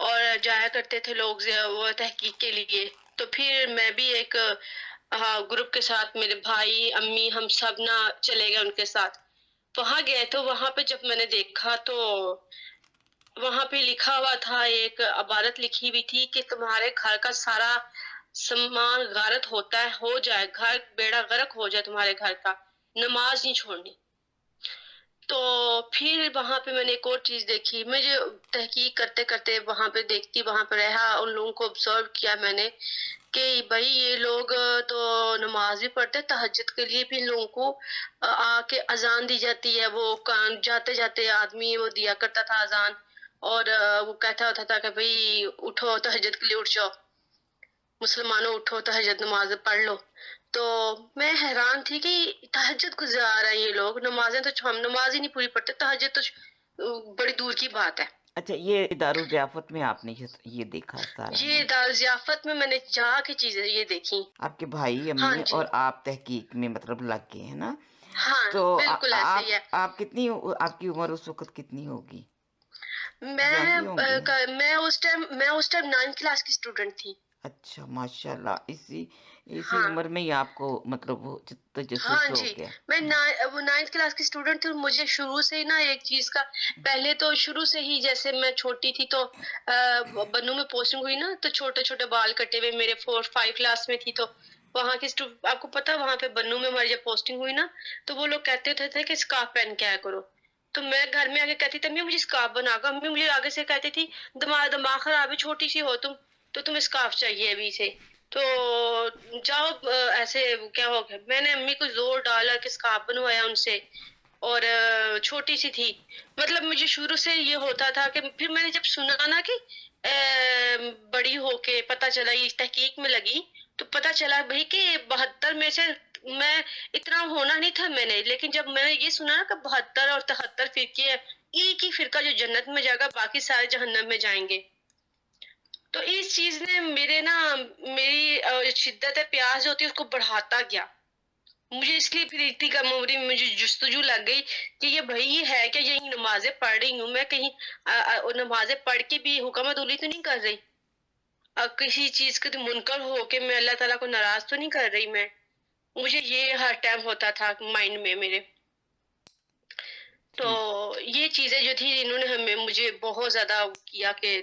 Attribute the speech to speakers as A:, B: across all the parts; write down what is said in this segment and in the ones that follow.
A: اور جایا کرتے تھے لوگ وہ تحقیق کے لیے. تو پھر میں بھی ایک گروپ کے ساتھ، میرے بھائی امی ہم سب نا چلے گئے ان کے ساتھ. وہاں گئے تو وہاں پہ جب میں نے دیکھا تو وہاں پہ لکھا ہوا تھا، ایک عبارت لکھی ہوئی تھی کہ تمہارے گھر کا سارا سامان غارت ہوتا ہے، ہو جائے، گھر بیڑا غرق ہو جائے تمہارے گھر کا، نماز نہیں چھوڑنی. تو پھر وہاں پہ میں نے ایک اور چیز دیکھی. مجھے تحقیق کرتے کرتے وہاں پہ دیکھتی، وہاں پہ رہا، ان لوگوں کو آبزرو کیا میں نے کہ بھائی یہ لوگ تو نماز بھی پڑھتے، تہجد کے لیے بھی ان لوگوں کو آ کے اذان دی جاتی ہے. وہ جاتے جاتے آدمی وہ دیا کرتا تھا اذان، اور وہ کہتا ہوتا تھا کہ بھائی اٹھو تہجد کے لیے اٹھ جاؤ، مسلمانوں اٹھو تہجد نماز پڑھ لو. تو میں حیران تھی کہ تہجد گزار ہیں یہ لوگ، نمازیں تو ہم نماز ہی نہیں پوری پڑھتے، تہجد تو بڑی دور کی بات ہے.
B: اچھا، یہ دارالضیافت میں آپ نے یہ دیکھا سارا نا؟
A: یہ دار ضیافت میں نے جا کے چیزیں یہ دیکھی.
B: آپ کے بھائی
A: ہاں
B: امی
A: جی،
B: اور آپ تحقیق میں مطلب لگ گئے ہیں نا؟
A: ہاں
B: تو
A: بالکل ایسے ہی ہے.
B: آپ کتنی، آپ کی عمر اس وقت کتنی ہوگی؟
A: میں
B: ینگ ہی ہوں گے؟
A: میں اس ٹائم 9th کلاس کی اسٹوڈنٹ تھی.
B: اچھا، ماشاء اللہ، اسی
A: ہاں
B: عمر میں ہی آپ کو مطلب وہ
A: ہاں
B: تجسس ہو
A: جی،
B: گیا.
A: میں 9th کلاس کی اسٹوڈنٹ تھی. مجھے شروع سے ہی نا ایک چیز کا، پہلے تو شروع سے ہی جیسے میں چھوٹی تھی تو بنو میں پوسٹنگ ہوئی نا، تو چھوٹے چھوٹے بال کٹے ہوئے، میرے 4-5 کلاس میں تھی. تو وہاں کی آپ کو پتا وہاں پہ بنو میں ہماری جب پوسٹنگ ہوئی نا، تو وہ لوگ کہتے تھے کہ اسکارف پہن کے آیا کرو. تو میں گھر میں آگے کہتی تھی امی مجھے اسکارف بنا کر، امی مجھے آگے سے کہتی تھی دماغ خراب ہے، چھوٹی سی ہو تم، تو تمہیں اسکارف چاہیے ابھی سے. تو جاؤ ایسے کیا ہو گیا. میں نے امی کو زور ڈالا کہ اسکارف بنوایا ان سے، اور چھوٹی سی تھی. مطلب مجھے شروع سے یہ ہوتا تھا کہ پھر میں نے جب سنا نا کہ بڑی ہو کے پتہ چلا، یہ تحقیق میں لگی تو پتہ چلا بھائی کہ 72 میں سے میں اتنا ہونا نہیں تھا میں نے، لیکن جب میں نے یہ سنا کہ 72 اور 73 فرقے ہیں، ایک ہی فرقہ جو جنت میں جائے گا، باقی سارے جہنم میں جائیں گے. تو اس چیز نے میری شدت پیاس جو ہوتی ہے اس کو بڑھاتا گیا. مجھے اس لیے پھر اتنی کم عمری میں مجھے جستجو لگ گئی کہ یہ بھائی یہ ہے کہ یہی نمازیں پڑھ رہی ہوں میں، کہیں نمازیں پڑھ کے بھی حکم عدولی تو نہیں کر رہی، اب کسی چیز کے منکر ہو کے میں اللہ تعالیٰ کو ناراض تو نہیں کر رہی میں. مجھے یہ ہر ٹائم ہوتا تھا مائنڈ میں میرے. تو
B: ٹھیک.
A: یہ چیزیں جو تھی انہوں نے مجھے بہت زیادہ کیا کہ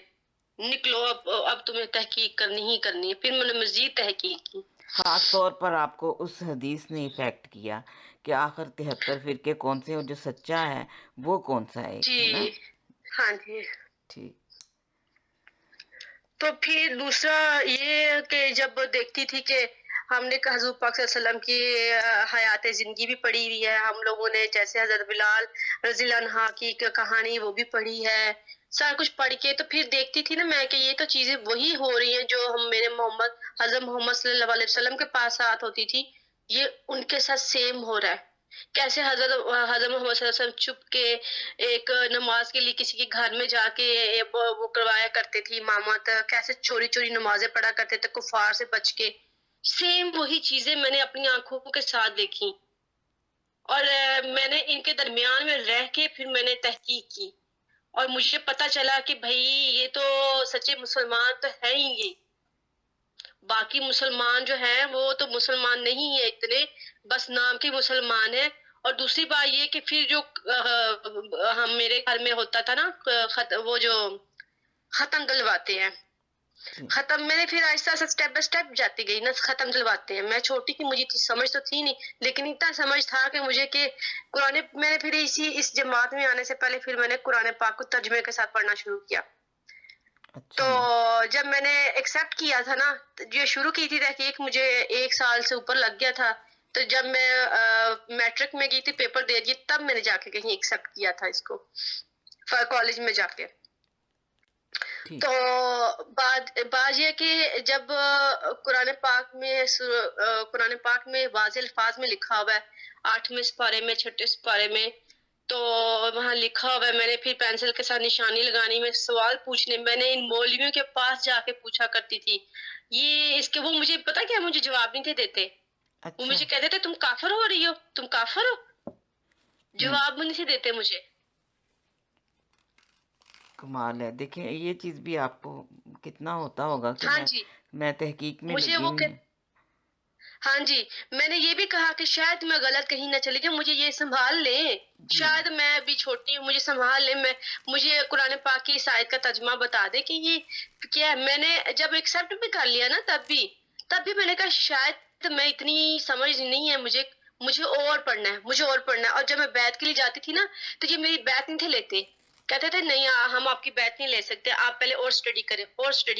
A: نکلو اب تمہیں تحقیق کرنی ہی کرنی ہے. پھر میں نے مزید تحقیق کی.
B: خاص طور پر آپ کو اس حدیث نے افیکٹ کیا کہ آخر 73 فرقے کون سے ہیں، اور جو سچا ہے وہ کون سا ایک
A: جی
B: ہے نا؟
A: ہاں جی.
B: ٹھیک.
A: تو پھر دوسرا یہ کہ جب دیکھتی تھی کہ ہم نے حضور پاک صلی اللہ علیہ وسلم کی حیات زندگی بھی پڑھی ہوئی ہے، ہم لوگوں نے جیسے حضرت بلال رضی اللہ عنہ کی کہانی وہ بھی پڑھی ہے، سارا کچھ پڑھ کے تو پھر دیکھتی تھی نا میں کہ یہ تو چیزیں وہی ہو رہی ہیں جو ہم میرے حضرت محمد صلی اللہ علیہ وسلم کے پاس ساتھ ہوتی تھی، یہ ان کے ساتھ سیم ہو رہا ہے. کیسے حضرت محمد صلی اللہ علیہ وسلم چھپ کے ایک نماز کے لیے کسی کے گھر میں جا کے وہ کروایا کرتے تھے امامت، کیسے چوری چوری نمازیں پڑھا کرتے تھے کفار سے بچ کے، سیم وہی چیزیں میں نے اپنی آنکھوں کے ساتھ دیکھی. اور میں نے ان کے درمیان میں رہ کے پھر میں نے تحقیق کی، اور مجھے پتا چلا کہ بھائی یہ تو سچے مسلمان تو ہے ہی. یہ باقی مسلمان جو ہیں وہ تو مسلمان نہیں ہیں اتنے، بس نام کے مسلمان ہیں. اور دوسری بات یہ کہ پھر جو ہم میرے گھر میں ہوتا تھا نا وہ جو ختم دلواتے ہیں،
B: ٹھیک.
A: ختم میں نے پھر آہستہ آہستہ اسٹیپ بائی اسٹیپ جاتی گئی نا. ختم دلواتے ہیں، میں چھوٹی تھی مجھے سمجھ تو تھی نہیں، لیکن اتنا سمجھ تھا کہ مجھے کہ قرآن، میں نے پھر اس جماعت میں آنے سے پہلے پھر میں نے قرآن پاک کو ترجمے کے ساتھ پڑھنا شروع کیا. تو
B: اچھا، ماشاء.
A: جب میں نے ایکسیپٹ کیا تھا نا، جو شروع کی تھی تحقیق مجھے 1 سال سے اوپر لگ گیا تھا. تو جب میں میٹرک میں گئی تھی پیپر دے دی، تب میں نے جا کے کہیں ایکسیپٹ کیا تھا اس کو کالج میں جا کے.
B: ٹھیک.
A: تو بات یہ کہ جب قرآن پاک میں واضح الفاظ میں لکھا ہوا ہے 8ویں سپارے میں 6 سپارے میں، تو وہاں لکھا ہوا ہے، میں نے پھر پینسل کے ساتھ نشانی لگانی، میں سوال پوچھنے، میں نے ان مولویوں کے پاس جا کے پوچھا کرتی تھی یہ اس کے. وہ مجھے پتا کیا مجھے جواب نہیں تھے دیتے، وہ
B: اچھا.
A: مجھے کہتے تھے تم کافر ہو رہی ہو، تم کافر ہو،
B: ہوں.
A: جواب نہیں تھے دیتے مجھے.
B: کمال ہے. دیکھیں یہ چیز بھی آپ کو کتنا ہوتا ہوگا کہ
A: ہاں جی،
B: میں تحقیق میں
A: مجھے
B: لگی
A: وہ
B: ہوئی ہوں.
A: ہاں جی، میں نے یہ بھی کہا کہ شاید میں غلط کہیں نہ چلی جاؤں، مجھے یہ سنبھال لیں،
B: جی
A: شاید میں ابھی چھوٹی ہوں، مجھے سنبھال لیں، مجھے قرآن پاک کی اس آیت کا ترجمہ بتا دے کہ یہ کیا ہے. میں نے جب ایکسیپٹ بھی کر لیا نا تب بھی میں نے کہا شاید میں اتنی سمجھ نہیں ہے، مجھے اور پڑھنا ہے، مجھے اور پڑھنا ہے. اور جب میں بیت کے لیے جاتی تھی نا تو یہ میری بیت نہیں تھے لیتے، کہتے تھے نہیں ہم آپ کی بیت نہیں لے سکتے، آپ پہلے اور اسٹڈی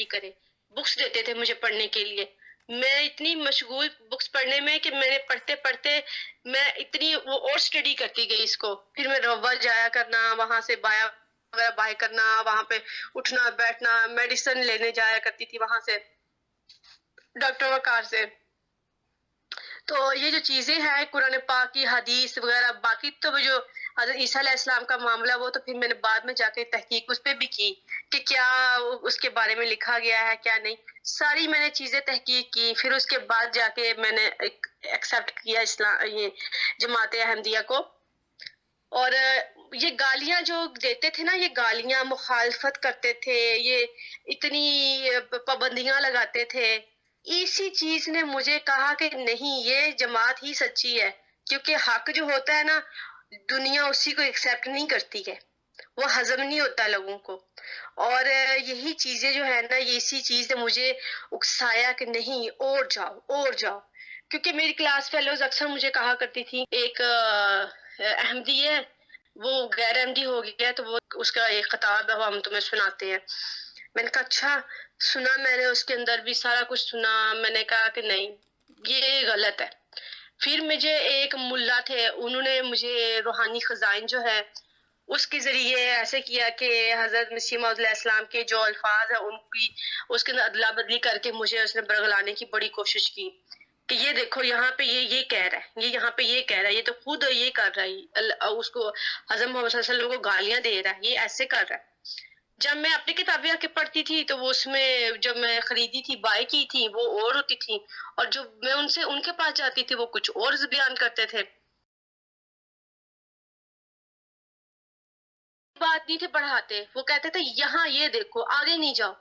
A: کریں. بکس دیتے تھے مجھے پڑھنے کے لیے. میں اتنی مشغول بکس پڑھنے میں کہ میں نے پڑھتے پڑھتے میں اتنی وہ اور اسٹڈی کرتی گئی اس کو. پھر میں روا جایا کرنا، وہاں سے بایا وغیرہ بائی کرنا، وہاں پہ اٹھنا بیٹھنا، میڈیسن لینے جایا کرتی تھی وہاں سے ڈاکٹر وقار سے. تو یہ جو چیزیں ہیں قرآن پاک کی حدیث وغیرہ، باقی تو وہ جو حضرت عیسیٰ علیہ السلام کا معاملہ وہ تو پھر میں نے بعد میں جا کے تحقیق اس پہ بھی کی کہ کیا اس کے بارے میں لکھا گیا ہے کیا نہیں. ساری میں نے چیزیں تحقیق کی، پھر اس کے بعد جا کے میں نے ایکسیپٹ کیا اسلام یہ جماعت احمدیہ کو. اور یہ گالیاں جو دیتے تھے نا، یہ گالیاں مخالفت کرتے تھے، یہ اتنی پابندیاں لگاتے تھے، اسی چیز نے مجھے کہا کہ نہیں یہ جماعت ہی سچی ہے. کیونکہ حق جو ہوتا ہے نا دنیا اسی کو ایکسیپٹ نہیں کرتی ہے، وہ ہضم نہیں ہوتا لوگوں کو. اور یہی چیزیں جو ہے نا اسی چیز نے مجھے اکسایا کہ نہیں اور جاؤ اور جاؤ. کیونکہ میری کلاس فیلوز اکثر مجھے کہا کرتی تھی ایک احمدی ہے وہ غیر احمدی ہو گیا تو وہ اس کا ایک خطاب ہے وہ ہم تمہیں سناتے ہیں. میں نے کہا اچھا سنا، میں نے اس کے اندر بھی سارا کچھ سنا. میں نے کہا کہ نہیں یہ غلط ہے. پھر مجھے ایک ملا تھے، انہوں نے مجھے روحانی خزائن جو ہے اس کے ذریعے ایسے کیا کہ حضرت مسیح موعود علیہ السلام کے جو الفاظ ہیں ان کی اس کے اندر ادلا بدلی کر کے مجھے اس نے برگلانے کی بڑی کوشش کی کہ یہ دیکھو یہاں پہ یہ کہہ رہا ہے، یہ یہاں پہ یہ کہہ رہا ہے، یہ تو خود یہ کر رہا ہے، اس کو حضرت محمد صلی اللہ علیہ وسلم کو گالیاں دے رہا ہے، یہ ایسے کر رہا ہے. جب میں اپنی کتابیں آ کے پڑھتی تھی تو وہ اس میں جب میں خریدی تھی بائی کی تھی وہ اور ہوتی تھی، اور جو میں ان کے پاس جاتی تھی وہ کچھ اور بیان کرتے تھے. بات نہیں تھے پڑھاتے، وہ کہتے تھے یہاں یہ دیکھو آگے نہیں جاؤ.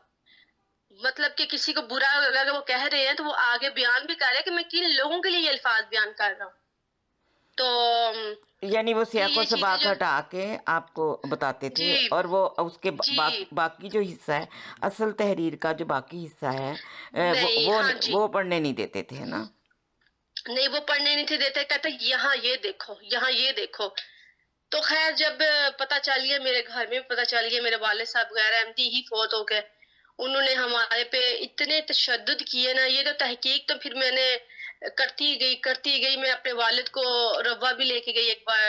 A: مطلب کہ کسی کو برا اگر وہ کہہ رہے ہیں تو وہ آگے بیان بھی کر رہے ہیں کہ میں کن لوگوں کے لیے یہ الفاظ بیان کر رہا ہوں. تو
B: یعنی وہ سیاق و
A: یہ چیزیں
B: سباق
A: جو
B: ہٹا کے آپ کو بتاتے تھے،
A: جی
B: اور وہ اس کے
A: جی
B: باقی جو حصہ ہے اصل تحریر کا جو باقی حصہ ہے
A: نہیں ہاں جی
B: وہ پڑھنے نہیں دیتے تھے نا.
A: نہیں وہ پڑھنے نہیں تھے دیتے، کہتے یہاں یہ دیکھو یہاں یہ دیکھو. تو خیر جب پتہ چل گیا میرے گھر میں پتہ چل گیا میرے والد صاحب غیر احمدی ہی فوت ہو گئے، انہوں نے ہمارے پہ اتنے تشدد کیے نا. یہ تو تحقیق تو پھر میں نے کرتی گئی. میں اپنے والد کو روا بھی لے کے گئی ایک بار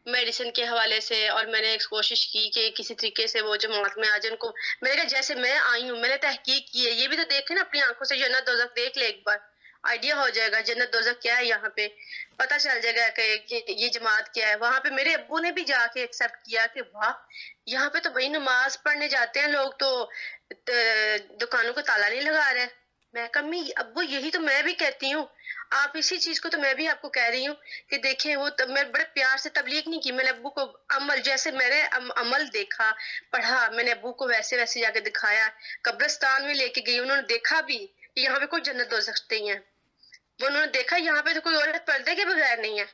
A: میڈیسن کے حوالے سے، اور میں نے ایک کوشش کی کہ کسی طریقے سے وہ جماعت میں آ جائیں. کو میں نے کہا جیسے میں آئی ہوں میں نے تحقیق کی ہے، یہ بھی تو دیکھے نا اپنی آنکھوں سے، جنت دوزخ دیکھ لے ایک بار، آئیڈیا ہو جائے گا جنت دوزخ کیا ہے، یہاں پہ پتہ چل جائے گا کہ یہ جماعت کیا ہے. وہاں پہ میرے ابو نے بھی جا کے ایکسیپٹ کیا کہ واہ یہاں پہ تو بھائی نماز پڑھنے جاتے ہیں لوگ تو دکانوں کو تالا نہیں لگا رہے. میں کمی ابو یہی تو میں بھی کہتی ہوں، آپ اسی چیز کو تو میں بھی آپ کو کہہ رہی ہوں کہ دیکھیں وہ میں بڑے پیار سے تبلیغ نہیں کی. میں نے ابو کو عمل جیسے میں نے عمل دیکھا پڑھا، میں نے ابو کو ویسے جا کے دکھایا. قبرستان میں لے کے گئی، انہوں نے دیکھا بھی کہ یہاں پہ کوئی جنت دو سکتے ہیں. وہ انہوں نے دیکھا یہاں پہ تو کوئی عورت پردے کے بغیر نہیں ہے.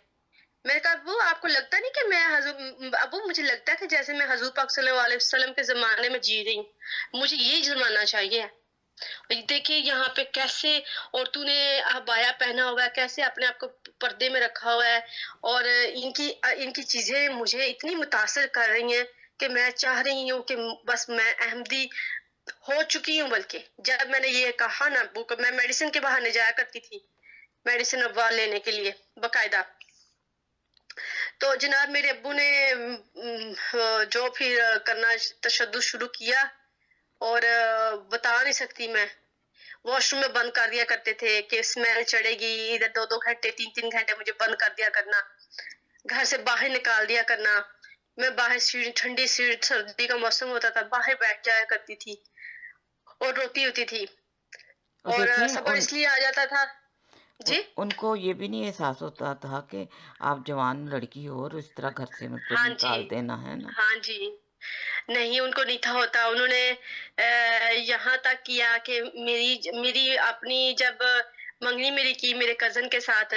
A: میں نے کہا ابو آپ کو لگتا نہیں کہ میں ابو مجھے لگتا ہے کہ جیسے میں حضور پاک صلی اللہ علیہ وسلم کے زمانے میں جی رہی ہوں، مجھے یہی زمانہ چاہیے. دیکھیے یہاں پہ کیسے عورتوں نے عبایا پہنا ہوا ہے، کیسے اپنے آپ کو پردے میں رکھا ہوا ہے، اور ان کی چیزیں مجھے اتنی متاثر کر رہی ہیں کہ میں چاہ رہی ہوں کہ بس میں احمدی ہو چکی ہوں. بلکہ جب میں نے یہ کہا نا ابو کو، میں میڈیسن کے بہانے جایا کرتی تھی میڈیسن ابوا لینے کے لیے باقاعدہ. تو جناب میرے ابو نے جو پھر کرنا تشدد شروع کیا، اور بتا نہیں سکتی میں. واش روم میں بند کر دیا کرتے تھے کہ اسمیل چڑھے گی، ادھر 2 گھنٹے 3 گھنٹے مجھے بند کر دیا کرنا، گھر سے باہر نکال دیا کرنا. میں باہر ٹھنڈی سردی کا موسم ہوتا تھا باہر بیٹھ جایا کرتی تھی اور روتی ہوتی تھی، اور
B: دیکھیں
A: صبر اس لیے آ جاتا تھا. جی
B: ان کو یہ بھی نہیں احساس ہوتا تھا کہ آپ جوان لڑکی ہو اور اس طرح گھر سے مطلب
A: ہاں جی
B: نکال دینا ہے نا.
A: ہاں جی نہیں ان کو نہیں تھا ہوتا. انہوں نے یہاں تک کیا کہ میری اپنی جب منگنی میری کی میرے کزن کے ساتھ،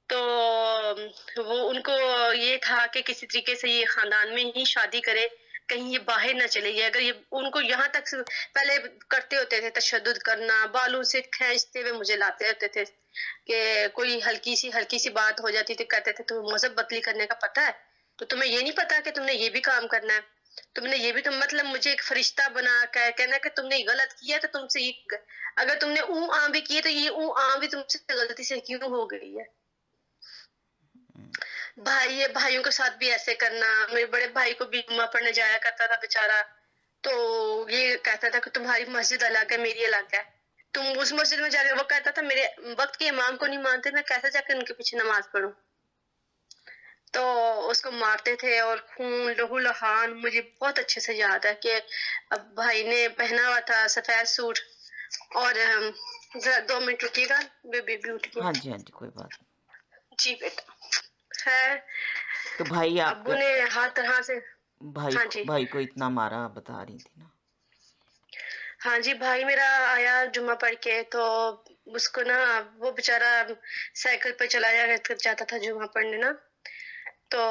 A: تو وہ ان کو یہ تھا کہ کسی طریقے سے یہ خاندان میں ہی شادی کرے، کہیں یہ باہر نہ چلے گئے. اگر یہ ان کو یہاں تک پہلے کرتے ہوتے تھے تشدد کرنا، بالوں سے کھینچتے ہوئے مجھے لاتے ہوتے تھے کہ کوئی ہلکی سی بات ہو جاتی تھی کہتے تھے تمہیں مذہب بدلی کرنے کا پتہ ہے، تو تمہیں یہ نہیں پتا کہ تم نے یہ بھی کام کرنا ہے، تم نے یہ بھی تم مطلب مجھے ایک فرشتہ بنا کر کہنا کہ تم نے غلط کیا تو تم سے یہ اگر تم نے اوں آ بھی کیے تو یہ اوں آ بھی تم سے غلطی سے کیوں ہو گئی ہے. بھائیوں کے ساتھ بھی ایسے کرنا. میرے بڑے بھائی کو بھی جمعہ پڑھنے جایا کرتا تھا بیچارہ، تو یہ کہتا تھا کہ تمہاری مسجد الگ ہے میری الگ ہے، تم اس مسجد میں جا کے، وہ کہتا تھا میرے وقت کے امام کو نہیں مانتے میں کیسے جا کے ان کے پیچھے نماز پڑھوں. تو اس کو مارتے تھے اور خون لہو لہان مجھے بہت اچھے سے یاد ہے کہ اب بھائی نے پہنا ہوا تھا سفید سوٹ. اور ذرا 2 منٹ رکیے گا، بیبی اٹھ گئی.
B: ہاں جی ہاں جی، کوئی بات نہیں.
A: جی بیٹا. خیر
B: تو بھائی آپ
A: ابو
B: کا
A: نے ہر طرح سے. ہاں جی
B: بھائی کو اتنا مارا بتا رہی تھی نا.
A: ہاں جی، بھائی میرا آیا جمعہ پڑھ کے، تو اس کو نا وہ بےچارا سائیکل پہ چلایا جاتا تھا جمعہ پڑھنے نا، تو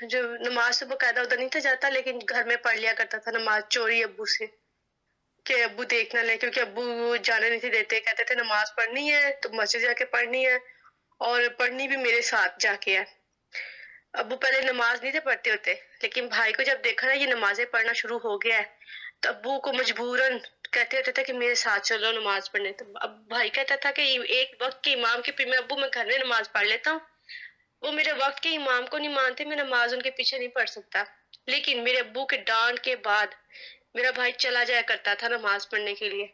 A: جو نماز سے باقاعدہ ادھر نہیں تھا جاتا لیکن گھر میں پڑھ لیا کرتا تھا نماز چوری ابو سے کہ ابو دیکھ نہ لے، کیونکہ ابو جانے نہیں تھے دیتے، کہتے تھے نماز پڑھنی ہے تو مسجد جا کے پڑھنی ہے اور پڑھنی بھی میرے ساتھ جا کے ہے. ابو پہلے نماز نہیں تھے پڑھتے ہوتے، لیکن بھائی کو جب دیکھا نا یہ نمازیں پڑھنا شروع ہو گیا ہے تو ابو کو مجبوراً کہتے ہوتے تھے کہ میرے ساتھ چلو نماز پڑھنے. تو اب بھائی کہتا تھا کہ ایک وقت کے امام کے پھر میں ابو میں گھر میں نماز پڑھ لیتا ہوں، وہ میرے وقت کے امام کو نہیں مانتے، میں نماز ان کے پیچھے نہیں پڑھ سکتا. لیکن میرے ابو کے ڈانٹ کے بعد میرا بھائی چلا جایا کرتا تھا نماز پڑھنے کے لیے،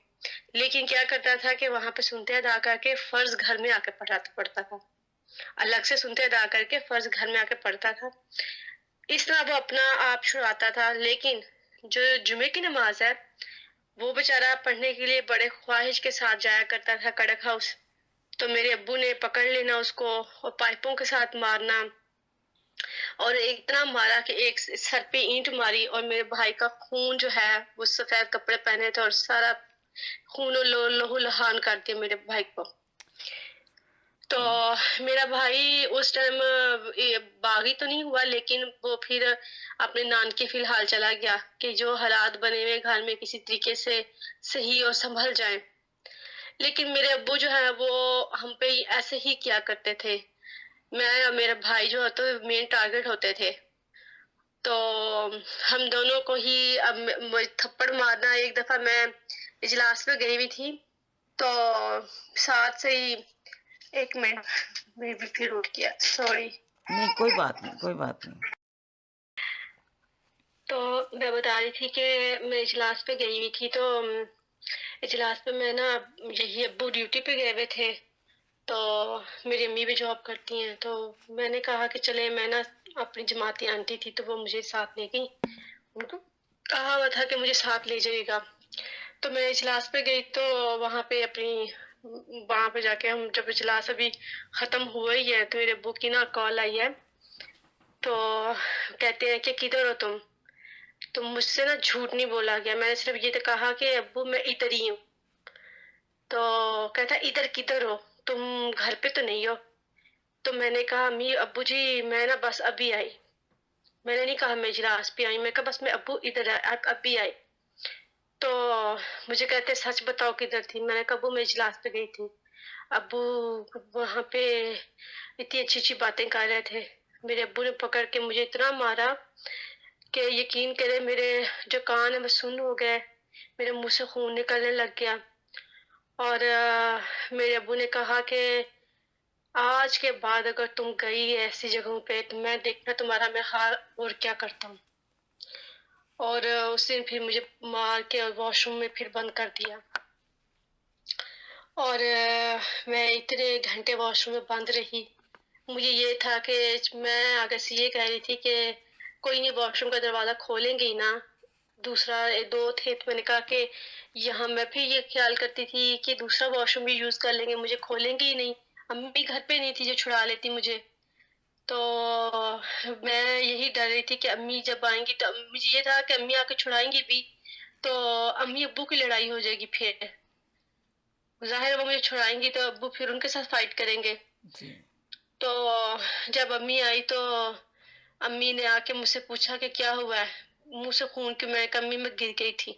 A: لیکن کیا کرتا تھا کہ وہاں پہ سنتے ادا کر کے فرض گھر میں آ کے پڑھتا تھا، الگ سے سنتے ادا کر کے فرض گھر میں آ کے پڑھتا تھا. اس طرح وہ اپنا آپ چھڑاتا تھا. لیکن جو جمعے کی نماز ہے وہ بیچارہ پڑھنے کے لیے بڑے خواہش کے ساتھ جایا کرتا تھا کڑک ہاؤس، تو میرے ابو نے پکڑ لینا اس کو اور پائپوں کے ساتھ مارنا، اور اتنا مارا کہ ایک سر پہ اینٹ ماری اور میرے بھائی کا خون جو ہے وہ سفید کپڑے پہنے تھے اور سارا خون و لہو لہان کر دیا میرے بھائی کو. تو میرا بھائی اس ٹائم باغی تو نہیں ہوا لیکن وہ پھر اپنے نانکے فی الحال چلا گیا کہ جو حالات بنے ہوئے گھر میں کسی طریقے سے صحیح اور سنبھل جائیں. لیکن میرے ابو جو ہے وہ ہم پہ ایسے ہی کیا کرتے تھے، میں اور میرا بھائی جو ہے تو مین ٹارگٹ ہوتے تھے. تو ہم دونوں کو ہی اب تھپڑ مارنا. ایک دفعہ میں اجلاس میں گئی ہوئی تھی تو ساتھ سے ہی 1 منٹ بیبی پھر اٹھ گیا، سوری.
B: نہیں کوئی بات نہیں، کوئی بات نہیں.
A: تو میں بتا رہی تھی کہ میں اجلاس پہ گئی ہوئی تھی، تو اجلاس پہ میں نا یہی ابو ڈیوٹی پہ گئے ہوئے تھے، تو میری امی بھی جاب کرتی ہیں، تو میں نے کہا کہ چلے میں نا اپنی جماعتی آنٹی تھی تو وہ مجھے ساتھ لے گئی، ان کو کہا ہوا تھا کہ مجھے ساتھ لے جائے گا. تو میں اجلاس پہ گئی تو وہاں پہ وہاں پہ جا کے ہم جب اجلاس ابھی ختم ہوا ہی ہے تو میرے ابو کی نا کال آئی ہے، تو کہتے ہیں کہ کدھر ہو تم؟ تو مجھ سے نا جھوٹ نہیں بولا گیا، میں نے صرف یہ تو کہا کہ ابو میں ادھر ہی ہوں. تو کہتا ادھر کدھر ہو، تم گھر پہ تو نہیں ہو؟ تو میں نے کہا امی ابو جی میں نا بس ابھی آئی، میں نے نہیں کہا میں اجلاس پہ آئی، میں کہا بس میں ابو ادھر ابھی آئی. تو مجھے کہتے سچ بتاؤ کدھر تھی؟ میں نے کہا ابو میں اجلاس پہ گئی تھی. ابو وہاں پہ اتنی اچھی اچھی باتیں کر رہے تھے. میرے ابو نے پکڑ کے مجھے اتنا مارا کہ یقین کرے میرے جو کان ہے وہ سن ہو گئے، میرے منہ سے خون نکلنے لگ گیا. اور میرے ابو نے کہا کہ آج کے بعد اگر تم گئی ایسی جگہوں پہ تو میں دیکھنا تمہارا میں حال اور کیا کرتا ہوں. اور اس دن پھر مجھے مار کے واش روم میں پھر بند کر دیا، اور میں اتنے گھنٹے واش روم میں بند رہی. مجھے یہ تھا کہ میں آگے سے یہ کہہ رہی تھی کہ کوئی نہیں واش روم کا دروازہ کھولیں گے ہی نا. دوسرا 2 تھے تو میں نے کہا کہ یہاں میں پھر یہ خیال کرتی تھی کہ دوسرا واش روم بھی یوز کر لیں گے، مجھے کھولیں گے ہی نہیں. امی بھی گھر پہ نہیں تھی جو چھڑا لیتی مجھے. تو میں یہی ڈر رہی تھی کہ امی جب آئیں گی تو مجھے یہ تھا کہ امی آ کے چھڑائیں گی بھی تو امی ابو کی لڑائی ہو جائے گی، پھر ظاہر ہے وہ مجھے چھڑائیں گی تو ابو پھر ان کے ساتھ فائٹ کریں گے.
B: جی
A: تو جب امی آئی تو امی نے آ کے مجھ سے پوچھا کہ کیا ہوا ہے، منہ سے خون کی، میں امی میں گر گئی تھی.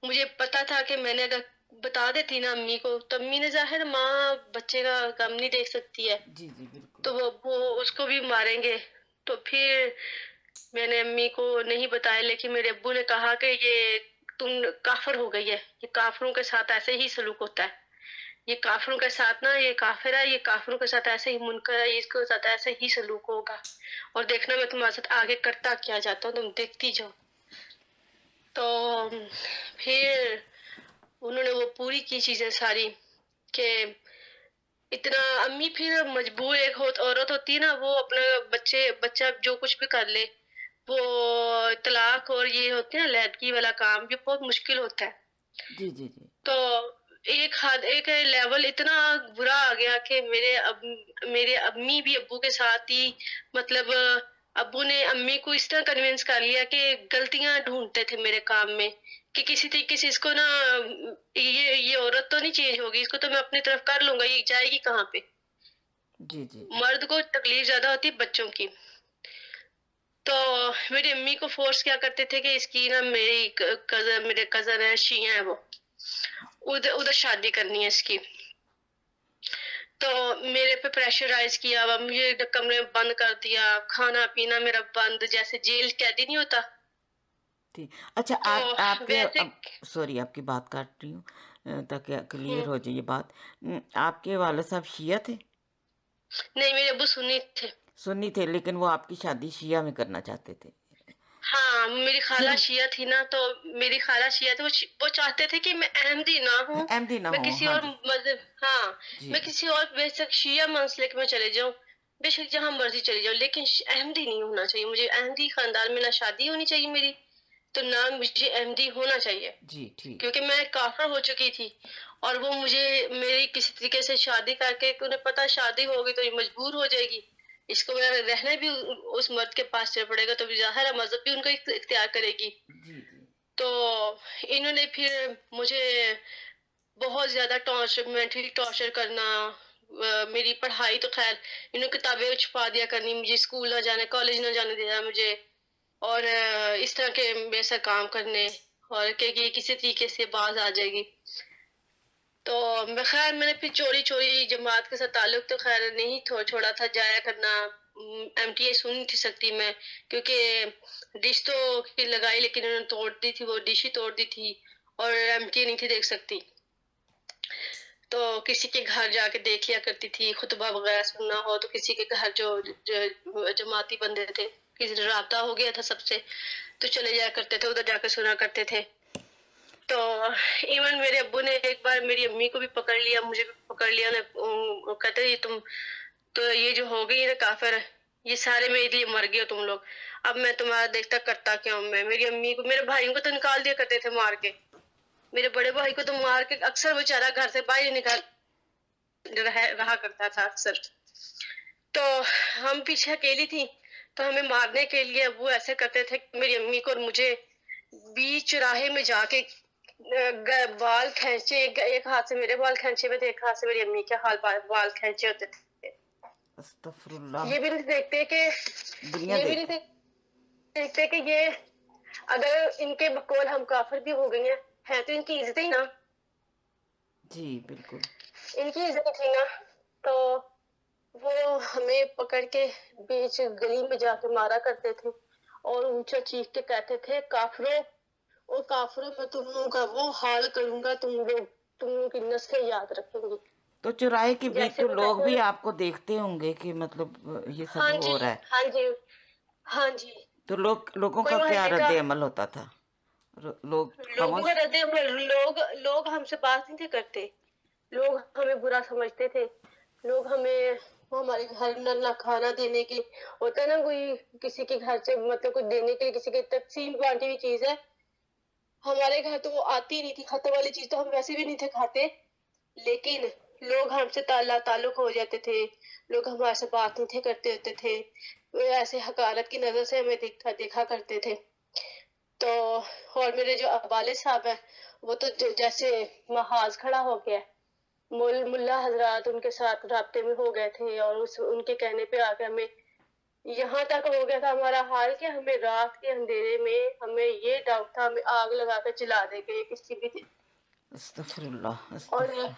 A: مجھے پتا تھا کہ میں نے اگر بتا دیتی نا امی کو تو امی نے، ظاہر ماں بچے کا غم نہیں دیکھ سکتی ہے،
B: جی جی بالکل.
A: تو وہ اس کو بھی ماریں گے. تو پھر میں نے امی کو نہیں بتایا، لیکن میرے ابو نے کہا کہ یہ تم کافر ہو گئی ہے، یہ کافروں کے ساتھ ایسے ہی سلوک ہوتا ہے، یہ کافروں کے ساتھ نا، یہ کافر ہے، یہ کافروں کے ساتھ ایسے ہی منکر ہے، اس کے ساتھ ایسے ہی سلوک ہوگا، اور دیکھنا میں تمہارے ساتھ آگے کرتا کیا جاتا ہوں، تم دیکھتی جاؤ. تو پھر انہوں نے وہ پوری کی چیزیں ساری کہ اتنا امی پھر مجبور، ایک عورت ہوتی ہے نا، وہ اپنے بچہ جو کچھ بھی کر لے، وہ طلاق اور یہ ہوتے ہیں علیحدگی والا کام، یہ بہت مشکل ہوتا ہے.
B: جی جی جی
A: تو ایک لیول اتنا برا آ گیا کہ میرے امی بھی ابو کے ساتھ ہی، مطلب ابو نے امی کو اس طرح کنونس کر لیا کہ غلطیاں ڈھونڈتے تھے میرے کام میں، کہ کسی طریقے سے اس کو نا، یہ عورت تو نہیں چینج ہوگی، اس کو تو میں اپنی طرف کر لوں گا، یہ جائے گی کہاں پہ.
B: جی جی
A: مرد کو تکلیف زیادہ ہوتی ہے بچوں کی. تو میری امی کو فورس کیا کرتے تھے کہ اس کی نا، میرے کزن ہے، شیعہ ہے، وہ ادھر شادی کرنی ہے اس کی. تو میرے پہ پریشرائز کیا، مجھے کمرے میں بند کر دیا، کھانا پینا میرا بند، جیسے جیل قیدی نہیں ہوتا.
B: ٹھیک. اچھا
A: تو
B: آپ کے
A: ویسے
B: سوری آپ کی بات کاٹ رہی ہوں تاکہ کلیئر ہو جائے یہ بات. آپ کے والد صاحب شیعہ تھے؟
A: نہیں، میرے ابو سنی تھے.
B: سنی تھے، لیکن وہ آپ کی شادی شیعہ میں کرنا چاہتے تھے.
A: ہاں، میری
B: پھر
A: خالہ شیعہ تھی نا، تو میری خالہ شیعہ تھی، وہ چاہتے تھے کہ میں احمدی نہ ہوں،
B: احمدی نہ
A: میں
B: ہوں.
A: کسی
B: ہاں
A: اور
B: جی
A: مذہب، ہاں،
B: جی
A: میں کسی اور بے شک شیعہ منسلک میں چلے جاؤں، بے شک جہاں مرضی چلی جاؤ، لیکن احمدی نہیں ہونا چاہیے مجھے. احمدی خاندان میں نہ شادی ہونی چاہیے میری، تو نہ مجھے احمدی ہونا چاہیے،
B: جی ٹھیک.
A: کیونکہ میں کافر ہو چکی تھی. اور وہ مجھے میری کسی طریقے سے شادی کر کے، انہیں پتا شادی ہوگی تو یہ مجبور ہو جائے گی، اس کو رہنا بھی اس مرد کے پاس چل پڑے گا، تو ظاہر ہے مذہب بھی ان کا اختیار کرے گی.
B: جی جی
A: تو انہوں نے پھر مجھے بہت زیادہ مینٹلی ٹارچر کرنا. میری پڑھائی تو خیر، انہوں نے کتابیں چھپا دیا کرنی، مجھے اسکول نہ جانے، کالج نہ جانے دینا مجھے، اور اس طرح کے بے سر کام کرنے، اور کہ یہ کسی طریقے سے باز آ جائے گی. تو خیر میں نے پھر چوری چوری جماعت کے ساتھ تعلق تو خیر نہیں چھوڑا تھا، جایا کرنا. ایم ٹی اے سن نہیں تھی سکتی میں، کیونکہ ڈش تو لگائی لیکن انہوں نے توڑ دی تھی، وہ ڈش ہی توڑ دی تھی، اور ایم ٹی اے نہیں تھی دیکھ سکتی. تو کسی کے گھر جا کے دیکھ لیا کرتی تھی، خطبہ وغیرہ سننا ہو تو کسی کے گھر جو جماعتی بندے تھے، کسی رابطہ ہو گیا تھا سب سے، تو چلے جایا کرتے تھے، ادھر جا کے سنا کرتے تھے. تو ایون میرے ابو نے ایک بار میری امی کو بھی پکڑ لیا، مجھے بھی پکڑ لیا، کہتے یہ تم تو یہ جو ہو گئی نا کافر، یہ سارے میرے لیے مر گئے ہو تم لوگ، اب میں تمہارا دیکھتا کرتا کیا ہوں. میں میری امی کو، میرے بھائیوں کو تو نکال دیا کرتے تھے مار کے، میرے بڑے بھائی کو تو مار کے اکثر بیچارہ گھر سے باہر نکال رہا کرتا تھا اکثر. تو ہم پیچھے اکیلی تھی، تو ہمیں مارنے کے لیے ابو ایسے کرتے تھے کہ میری امی کو اور مجھے بیچ راہے میں جا کے بال کھینچے، ایک ہاتھ سے میرے بال کھینچے ہوئے تھے، ایک ہاتھ سے میری امی کے بال کھینچے ہوتے تھے.
B: استغفر اللہ.
A: یہ بھی نہیں دیکھتے کہ
B: دنیا
A: یہ بھی
B: دیکھ.
A: نہیں دیکھتے کہ یہ اگر ان کے بقول ہم کافر بھی ہو گئی ہیں تو ان کی عزت ہی نا،
B: جی بالکل.
A: ان کی عزت تھی نا. تو وہ ہمیں پکڑ کے بیچ گلی میں جا کے مارا کرتے تھے، اور اونچا چیخ کے کہتے تھے کافروں، اور کافروں میں تم لوگوں کا وہ حال کروں گا، تم لوگوں کی نسلیں یاد رکھیں گی.
B: تو چوراہے کے بیچ
A: جیسے
B: تو
A: وہ
B: لوگ
A: کہتے
B: بھی
A: ہیں.
B: آپ کو دیکھتے ہوں گے کہ مطلب یہ سب
A: ہاں جی،
B: ہو رہا ہے،
A: ہاں جی، ہاں جی.
B: تو لوگوں
A: کوئی
B: کا کیا
A: محلے
B: رد
A: کا
B: عمل ہوتا تھا؟ لوگ
A: لوگوں
B: خاموش.
A: کا رد عمل، لوگ ہم سے بات نہیں تھے کرتے، لوگ ہمیں برا سمجھتے تھے، لوگ ہمیں، وہ ہمارے گھر نہ کھانا دینے کے، ہوتا ہے نا کوئی کسی کے گھر سے مطلب کچھ دینے کے لیے، کسی کے تقسیم بانٹی ہوئی چیز ہے، ہمارے گھر تو وہ آتی ہی نہیں تھی، ختم والی چیز تو ہم ویسے بھی نہیں تھے کھاتے، لیکن لوگ ہم سے تعلق ہو جاتے تھے، لوگ ہمارے سے بات نہیں تھے کرتے ہوتے تھے، وہ ایسے حقارت کی نظر سے ہمیں دیکھا کرتے تھے. تو اور میرے جو والد صاحب ہیں وہ تو جیسے محاذ کھڑا ہو گیا. ملا حضرات ان کے ساتھ رابطے میں ہو گئے تھے، اور ان کے کہنے پہ آ کے ہمیں یہاں تک ہو گیا تھا ہمارا حال کہ ہمیں رات کے اندھیرے میں ہمیں یہ ڈاؤٹ تھا ہمیں آگ لگا کر جلا دے گے کسی بھی دن.
B: استغفر اللہ
A: اور
B: استغفر.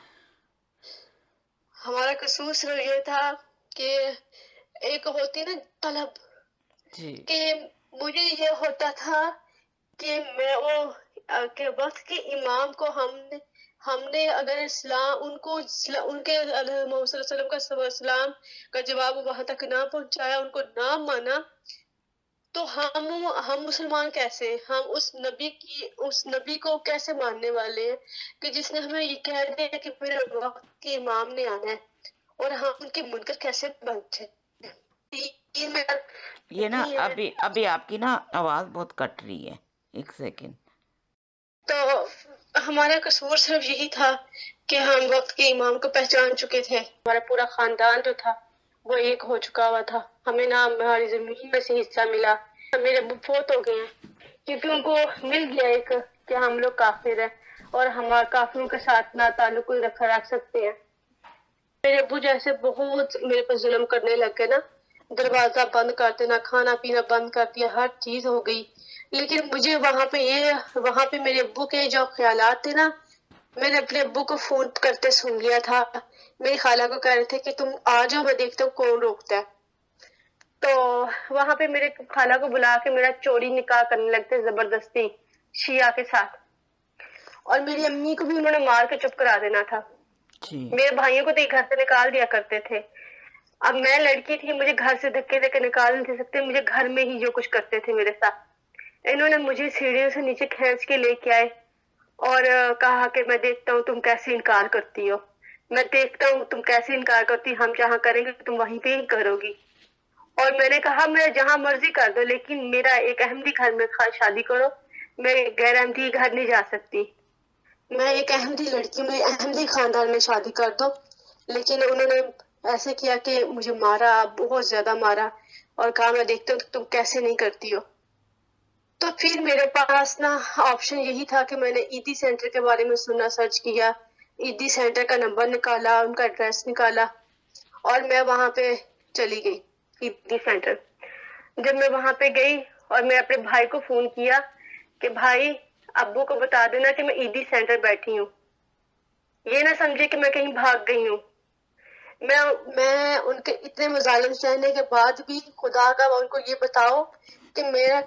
A: ہمارا قصور صرف یہ تھا کہ ایک ہوتی نا طلب،
B: جی
A: کہ مجھے یہ ہوتا تھا کہ میں وہ کہ وقت کے امام کو ہم نے اگر اسلام ان کو ان کے محمد صلی اللہ علیہ وسلم کا اسلام کا جواب وہاں تک نہ پہنچایا، ان کو نہ مانا، تو ہم مسلمان کیسے، ہم اس نبی کو کیسے ماننے والے ہیں کہ جس نے ہمیں یہ کہہ دیا کہ میرے وقت کے امام نے آنا ہے، اور ہم ان کے منکر کیسے بنتے.
B: یہ نا ابھی آپ کی نا آواز بہت کٹ رہی ہے، ایک سیکنڈ.
A: تو ہمارا قصور صرف یہی تھا کہ ہم وقت کے امام کو پہچان چکے تھے. ہمارا پورا خاندان جو تھا وہ ایک ہو چکا ہوا تھا. ہمیں نہ ہماری زمین میں سے حصہ ملا. میرے ابو فوت ہو گئے ہیں کیونکہ ان کو مل گیا ایک کہ ہم لوگ کافر ہیں اور ہمارا کافروں کے ساتھ نہ تعلق رکھ سکتے ہیں. میرے ابو جیسے بہت میرے پر ظلم کرنے لگ گئے نا، دروازہ بند کر دینا، کھانا پینا بند کر دیا، ہر چیز ہو گئی. لیکن مجھے وہاں پہ میرے ابو کے جو خیالات تھے نا، میں نے اپنے ابو کو فون کرتے سن لیا تھا. میری خالہ کو کہہ رہے تھے کہ تم آ جاؤ، میں دیکھتا ہوں کون روکتا ہے. تو وہاں پہ میرے خالہ کو بلا کے میرا چوری نکاح کرنے لگتے زبردستی شیعہ کے ساتھ، اور میری امی کو بھی انہوں نے مار کے چپ کرا دینا تھا.
B: جی
A: میرے بھائیوں کو تو ایک گھر سے نکال دیا کرتے تھے. اب میں لڑکی تھی، مجھے گھر سے دھکے دے کے نکال نہیں سکتے، مجھے گھر میں ہی جو کچھ کرتے تھے میرے ساتھ. انہوں نے مجھے سیڑھیوں سے نیچے کھینچ کے لے کے آئے اور کہا کہ میں دیکھتا ہوں تم کیسے انکار کرتی ہو، میں دیکھتا ہوں تم کیسے انکار کرتی، ہم جہاں کریں گے تم وہیں پہ ہی کرو گی. اور میں نے کہا میں جہاں مرضی کر دو، لیکن میرا ایک احمدی گھر میں شادی کرو، میں غیر احمدی گھر نہیں جا سکتی. میں ایک احمدی لڑکی میں احمدی خاندان میں شادی کر دو. لیکن انہوں نے ایسے کیا کہ مجھے مارا، بہت زیادہ مارا، اور کہا میں دیکھتا ہوں تم کیسے نہیں کرتی ہو. تو پھر میرے پاس نا آپشن یہی تھا کہ میں نے ایدی سینٹر کے بارے میں سنا، سرچ کیا، ایدی سینٹر کا نمبر نکالا، ان کا ایڈریس نکالا، اور میں وہاں پہ چلی گئی ایدی سینٹر. جب میں وہاں پہ گئی اور میں اپنے بھائی کو فون کیا کہ بھائی ابو کو بتا دینا کہ میں ایدی سینٹر بیٹھی ہوں، یہ نہ سمجھے کہ میں کہیں بھاگ گئی ہوں. میں ان کے اتنے مظالم سہنے کے بعد بھی خدا کا ان کو یہ بتاؤ کہ میرا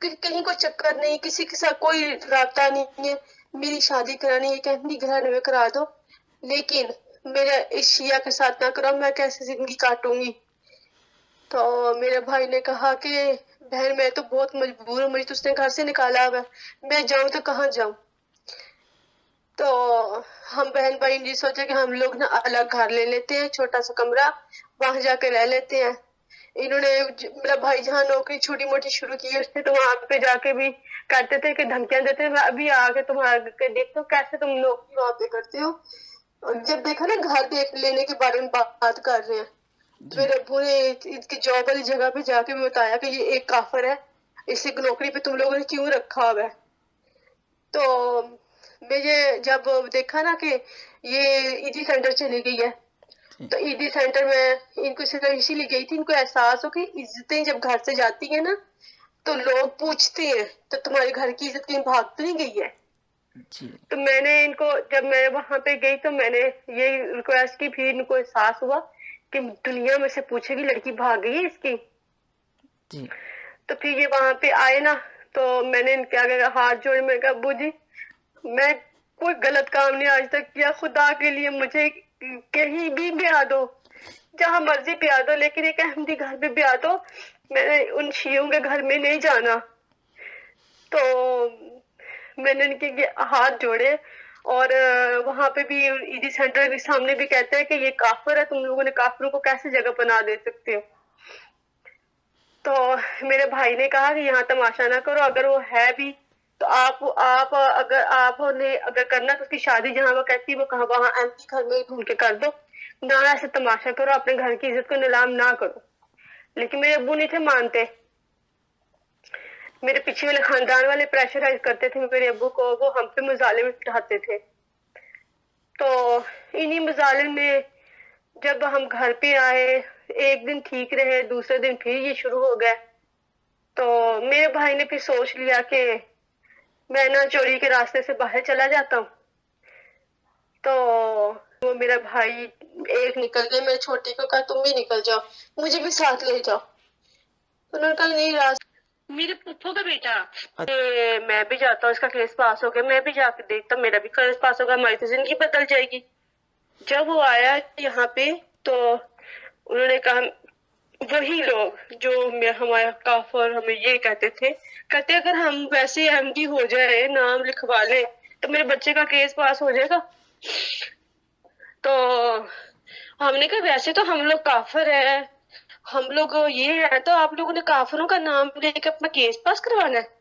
A: کہیں کوئی چکر نہیں، کسی کے ساتھ کوئی رابطہ نہیں ہے، میری شادی کرانی ہے کہ اپنی گھر میں کرا دو، لیکن میرا اس شیعہ کے ساتھ نہ کرو، میں کیسے زندگی کاٹوں گی. تو میرے بھائی نے کہا کہ بہن میں تو بہت مجبور ہوں، مجھے تو اس نے گھر سے نکالا ہوا، میں جاؤں تو کہاں جاؤں. تو ہم بہن بھائی نے سوچا کہ ہم لوگ نا الگ گھر لے لیتے ہیں، چھوٹا سا کمرہ، وہاں جا کے رہ لیتے ہیں. انہوں نے میرا بھائی جہاں نوکری چھوٹی موٹی شروع کی اس نے، تو وہاں پہ جا کے بھی کرتے تھے کہ دھمکیاں دیتے تھے، ابھی آ کے تمہارا دیکھتے ہو کیسے تم نوکری وہاں پہ کرتے ہو. اور جب دیکھا نا گھر دیکھ لینے کے بارے میں بات کر رہے ہیں،
B: جی
A: میرے ابو نے ان کی جاب والی جگہ پہ جا کے بتایا کہ یہ ایک کافر ہے، اسے نوکری پہ تم لوگوں نے کیوں رکھا ہوا ہے. تو مجھے جب دیکھا نا کہ یہ ایدی سینٹر چلی گئی ہے،
B: جی
A: تو ایدی سینٹر میں ان کو صرف اسی لیے گئی تھی، ان کو احساس ہو کہ عزتیں جب گھر سے جاتی ہیں نا تو لوگ پوچھتے ہیں تو تمہارے گھر کی عزت کہیں بھاگ تو نہیں گئی ہے.
B: جی
A: تو میں نے ان کو جب میں وہاں پہ گئی تو میں نے یہ ریکویسٹ کی، پھر ان کو احساس ہوا کہ دنیا میں سے پوچھے گی لڑکی بھاگ گئی ہے اس کی.
B: جی
A: تو پھر یہ وہاں پہ آئے نا، تو میں نے کیا کہا ہاتھ جوڑے، میں کہا ابو جی میں کوئی غلط کام نہیں آج تک کیا، خدا کے لیے مجھے کہیں بھی بیاہ دو، جہاں مرضی بیاہ دو، لیکن ایک احمدی گھر پہ بیاہ دو، میں نے ان شیعوں کے گھر میں نہیں جانا. تو میں نے ان کے ہاتھ جوڑے، اور وہاں پہ بھی ایدی سینٹر کے سامنے بھی کہتے ہیں کہ یہ کافر ہے، تم لوگوں نے کافروں کو کیسے جگہ بنا دے سکتے ہو. تو میرے بھائی نے کہا کہ یہاں تماشا نہ کرو، اگر وہ ہے بھی تو آپ اگر آپ نے اگر کرنا تو اس کی شادی جہاں وہ کہتی وہ کہاں وہاں ایم پی گھر میں ہی ڈھونڈ کے کر دو، نہ ایسے تماشا کرو، اپنے گھر کی عزت کو نیلام نہ کرو. لیکن میرے ابو نہیں تھے مانتے، میرے پیچھے والے خاندان والے پریشرائز کرتے تھے میرے ابو کو، وہ ہم پہ مظالم اٹھاتے تھے. تو انہی مظالم میں جب ہم گھر پہ آئے، ایک دن ٹھیک رہے، دوسرے دن پھر یہ شروع ہو گئے. تو میرے بھائی نے پھر سوچ لیا کہ میں نا چوری کے راستے سے باہر چلا جاتا ہوں. تو وہ میرا بھائی ایک نکل گئے، میرے چھوٹے کو کہا تم بھی نکل جاؤ، مجھے بھی ساتھ لے جاؤ. انہوں نے کہا نہیں میرے پھپھو کا بیٹا میں بھی جاتا ہوں، اس کا کیس پاس ہو گیا، میں بھی جا کے دیکھتا ہوں، میرا بھی کیس پاس ہوگا، ہماری تو زندگی بدل جائے گی. جب وہ آیا یہاں پہ تو انہوں نے کہا، وہی لوگ جو ہمارا کافر ہمیں یہ کہتے تھے، کہتے اگر ہم ویسے ایم ڈی ہو جائے، نام لکھوا لے تو میرے بچے کا کیس پاس ہو جائے گا. تو ہم نے کہا ویسے تو ہم لوگ کافر ہیں، ہم لوگ یہ ہے، تو آپ لوگوں نے کافروں کا نام لے کے اپنا کیس پاس کروانا ہے.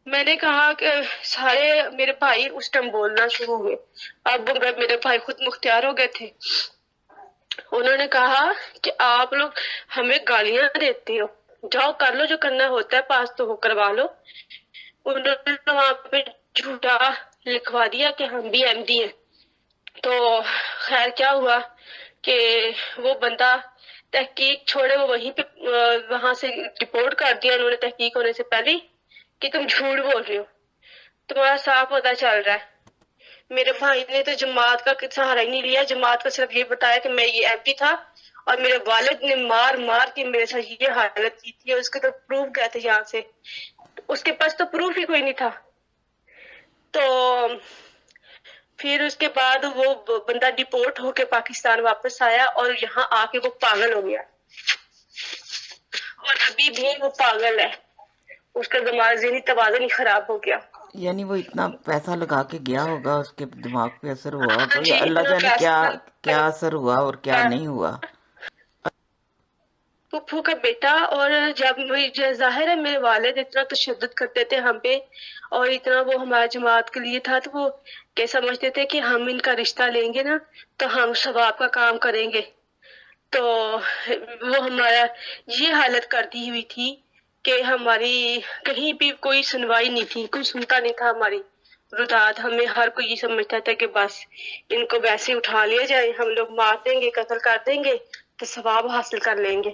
A: میں نے کہا کہ سارے میرے بھائی اس ٹائم بولنا شروع ہوئے. اب میرے بھائی خود مختار ہو گئے تھے. انہوں نے کہا کہ آپ لوگ ہمیں گالیاں دیتے ہو، جاؤ کر لو جو کرنا ہوتا ہے، پاس تو ہو کروا لو. انہوں نے وہاں پہ جھوٹا لکھوا دیا کہ ہم بھی ایم ڈی ہیں. تو خیر کیا ہوا کہ وہ بندہ تحقیق چھوڑے، وہ وہیں پہ وہاں سے رپورٹ کر دیا انہوں نے تحقیق ہونے سے پہلے کہ تم جھوٹ بول رہے ہو، تمہارا صاف پتہ چل رہا ہے. میرے بھائی نے تو جماعت کا سہارا ہی نہیں لیا، جماعت کو صرف یہ بتایا کہ میں یہ ایم پی تھا اور میرے والد نے مار مار کے میرے ساتھ یہ حالت کی تھی، اور اس کے تو پروف گئے تھے یہاں سے، اس کے پاس تو پروف ہی کوئی نہیں تھا. تو پھر اس کے بعد وہ بندہ ڈپورٹ ہو کے پاکستان واپس آیا اور یہاں آ کے وہ پاگل ہو گیا، اور ابھی بھی وہ پاگل ہے، اس کا دماغ ذہنی توازن ہی خراب ہو گیا.
B: یعنی وہ اتنا پیسہ لگا کے گیا ہوگا، اس کے دماغ پہ اثر ہوا
A: ہاں
B: ہوگا،
A: جی،
B: یا اللہ
A: اتنا
B: جانے کیا کیا اثر ہوا اور کیا نہیں ہوا.
A: پھپھو کا بیٹا. اور جب ظاہر ہے میرے والد اتنا تشدد کرتے تھے ہم پہ، اور اتنا وہ ہمارے جماعت کے لیے تھا، تو وہ کہ سمجھتے تھے کہ ہم ان کا رشتہ لیں گے نا تو ہم ثواب کا کام کریں گے. تو وہ ہمارا یہ حالت کر دی ہوئی تھی کہ ہماری کہیں بھی کوئی سنوائی نہیں تھی، کوئی سنتا نہیں تھا ہماری روداد. ہمیں ہر کوئی یہ سمجھتا تھا کہ بس ان کو ویسے اٹھا لیا جائے، ہم لوگ مار دیں گے، قتل کر دیں گے تو ثواب حاصل کر لیں گے.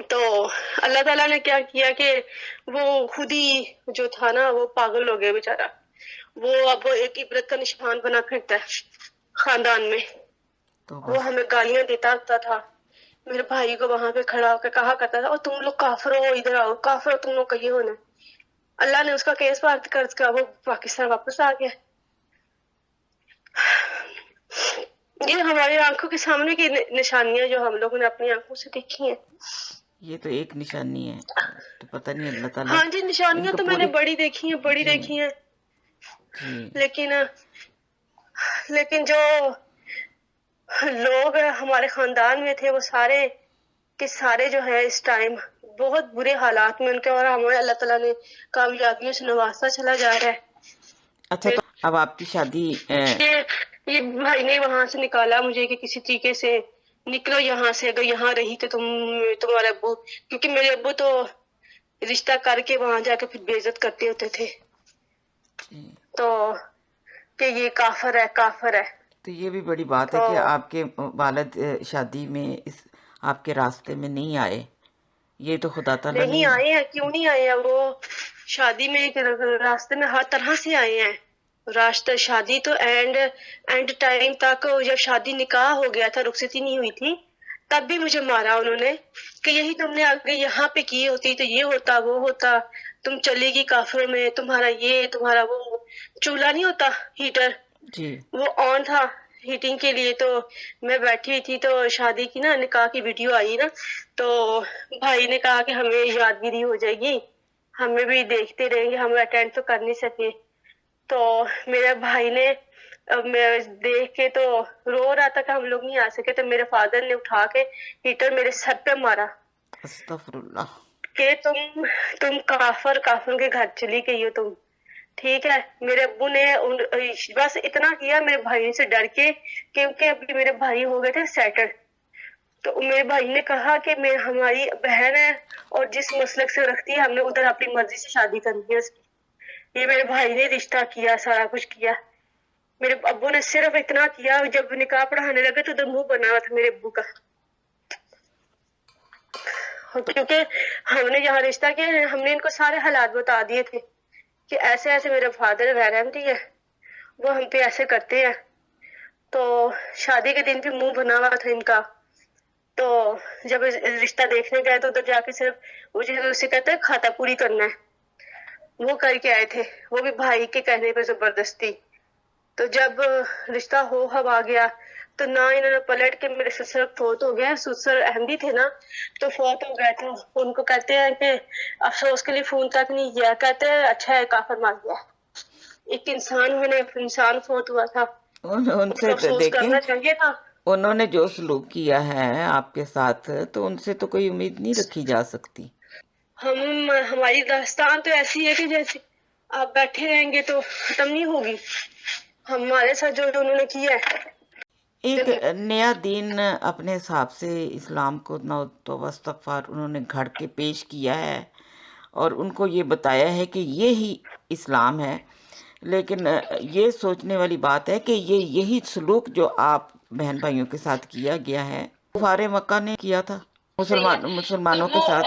A: تو اللہ تعالیٰ نے کیا کیا کہ وہ خود ہی جو تھا نا وہ پاگل ہو گیا بیچارہ. وہ اب ایک عبرت کا نشان بنا پھرتا ہے خاندان میں.
B: تو
A: وہ
B: بس
A: ہمیں گالیاں دیتا ہوتا تھا، میرے بھائی کو وہاں پہ کھڑا ہو کے کہا کرتا تھا، اور تم لوگ کافر ہو، ادھر آؤ، کافر ہو تم لوگ کا یہ ہونا. اللہ نے اس کا کیس پاس کر کے وہ پاکستان واپس آ گیا. یہ ہماری آنکھوں کے سامنے کی نشانیاں جو ہم لوگوں نے اپنی آنکھوں سے دیکھی ہیں.
B: یہ تو ایک نشانی ہے، تو پتہ نہیں اللہ تعالیٰ
A: ہاں جی،
B: ان
A: نشانیاں
B: کو
A: تو میں نے
B: پوری.
A: بڑی دیکھی ہیں، بڑی
B: جی
A: دیکھی ہیں.
B: جی
A: لیکن جو لوگ ہمارے خاندان میں تھے وہ سارے کے سارے جو ہے اس ٹائم بہت برے حالات میں ان کے، اور ہمیں اللہ تعالیٰ نے کامیابیوں سے نوازتا چلا جا رہا ہے.
B: اچھا، تو اب آپ کی شادی
A: یہ بھائی نے وہاں سے نکالا مجھے کہ کسی طریقے سے نکلو یہاں سے، اگر یہاں رہی تو تمہارے ابو، کیونکہ میرے ابو تو رشتہ کر کے وہاں جا کے پھر بے عزت کرتے ہوتے تھے،
B: جی،
A: تو کہ یہ کافر ہے، کافر ہے.
B: تو یہ بھی بڑی بات ہے
A: تو
B: کہ آپ کے والد شادی میں اس آپ کے راستے میں نہیں آئے. یہ تو خدا تعالیٰ نے.
A: نہیں آئے ہیں، کیوں نہیں آئے ہیں؟ وہ شادی میں راستے میں ہر طرح سے آئے ہیں. راستہ شادی تو اینڈ ٹائم تک، جب شادی نکاح ہو گیا تھا، رخصتی نہیں ہوئی تھی، تب بھی مجھے مارا انہوں نے کہ یہی تم نے آگے یہاں پہ کی ہوتی تو یہ ہوتا وہ ہوتا، تم چلے گی کافروں میں، تمہارا یہ تمہارا وہ. چولہا نہیں ہوتا ہیٹر،
B: جی
A: وہ آن تھا ہیٹنگ کے لیے. تو میں بیٹھی ہوئی تھی، تو شادی کی نا نکاح کی ویڈیو آئی نا، تو بھائی نے کہا کہ ہمیں یادگیری ہو جائے گی، ہمیں بھی دیکھتے رہیں گے، ہم اٹینڈ تو کر نہیں سکے. تو میرے بھائی نے میں دیکھ کے تو رو رہا تھا کہ ہم لوگ نہیں آ سکے، تو میرے فادر نے اٹھا کے ہیٹر میرے سر پہ مارا.
B: استغفر اللہ.
A: کہ تم کافر کے گھر چلی گئی ہو تم، ٹھیک ہے. میرے ابو نے بس اتنا کیا میرے بھائی سے ڈر کے، کیونکہ ابھی میرے بھائی ہو گئے تھے سیٹل. تو میرے بھائی نے کہا کہ ہماری بہن ہے اور جس مسلک سے رکھتی ہے ہم نے ادھر اپنی مرضی سے شادی کرنی ہے اس کی. یہ میرے بھائی نے رشتہ کیا، سارا کچھ کیا. میرے ابو نے صرف اتنا کیا، جب نکاح پڑھانے لگے تو ادھر منہ بنا ہوا تھا میرے ابو کا. کیونکہ ہم نے جہاں رشتہ کیا ہم نے ان کو سارے حالات بتا دیے تھے کہ ایسے ایسے میرے فادر غیر احمدی ہے، وہ ہم پہ ایسے کرتے ہیں. تو شادی کے دن بھی منہ بنا ہوا تھا ان کا. تو جب رشتہ دیکھنے گئے تو ادھر جا کے صرف اسے کہتے ہیں کھاتا پوری کرنا ہے، وہ کر کے آئے تھے، وہ بھی بھائی کے کہنے پہ زبردستی. تو جب رشتہ ہو آ گیا تو نہ انہوں نے پلٹ کے، میرے سسر فوت ہو گیا، سسر احمدی تھے نا تو فوت ہو گئے تھے. ان کو کہتے ہیں کہ افسوس کے لیے فون تک نہیں کیا، کہتے ہیں اچھا ہے کافر مار گیا. ایک انسان فوت ہوا تھا،
B: ان
A: ان کو
B: سے تو
A: افسوس
B: دیکھیں،
A: کرنا چاہیے تھا.
B: انہوں نے جو سلوک کیا ہے آپ کے ساتھ تو ان سے تو کوئی امید نہیں رکھی جا سکتی.
A: ہماری داستان تو ایسی ہے کہ جیسے آپ بیٹھے رہیں گے تو ختم نہیں ہوگی. ہمارے ساتھ جو انہوں نے کیا ہے،
B: ایک نیا دین اپنے حساب سے اسلام کو توبہ استغفار انہوں نے گھڑ کے پیش کیا ہے اور ان کو یہ بتایا ہے کہ یہی اسلام ہے. لیکن یہ سوچنے والی بات ہے کہ یہی سلوک جو آپ بہن بھائیوں کے ساتھ کیا گیا ہے کفار مکہ نے کیا تھا
A: صحیح ہے.
B: مسلمانوں کے
A: وہ
B: ساتھ.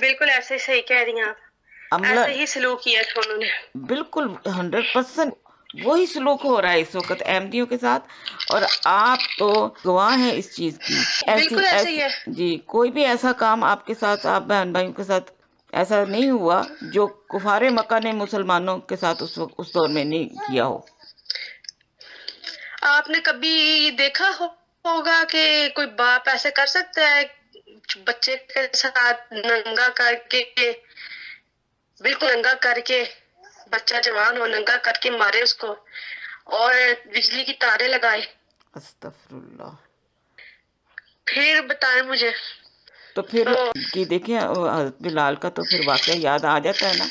A: بالکل ایسے ہی صحیح کہہ رہی ہیں آپ،
B: عملہ
A: ایسے ہی سلوک کیا تھا انہوں نے.
B: بالکل 100% وہی سلوک ہو رہا ہے اس وقت احمدیوں کے ساتھ، اور آپ تو گواہ ہیں اس چیز کی.
A: بالکل ایسے ہی ہے.
B: جی کوئی بھی ایسا کام آپ کے ساتھ، آپ بہن بھائیوں کے ساتھ ایسا نہیں ہوا جو کفار مکہ نے مسلمانوں کے ساتھ اس دور میں نہیں کیا ہو.
A: آپ نے کبھی دیکھا ہوگا کہ کوئی باپ ایسے کر سکتا ہے بچے کے ساتھ ننگا کر کے، بالکل ننگا کر کے، بچہ جوان ہو ننگا کر کے مارے اس کو اور بجلی کی تاریں لگائے؟
B: استغفر اللہ.
A: پھر بتائیں مجھے.
B: تو پھر
A: تو
B: کی دیکھیں حضرت بلال کا تو پھر واقعہ یاد آ جاتا ہے نا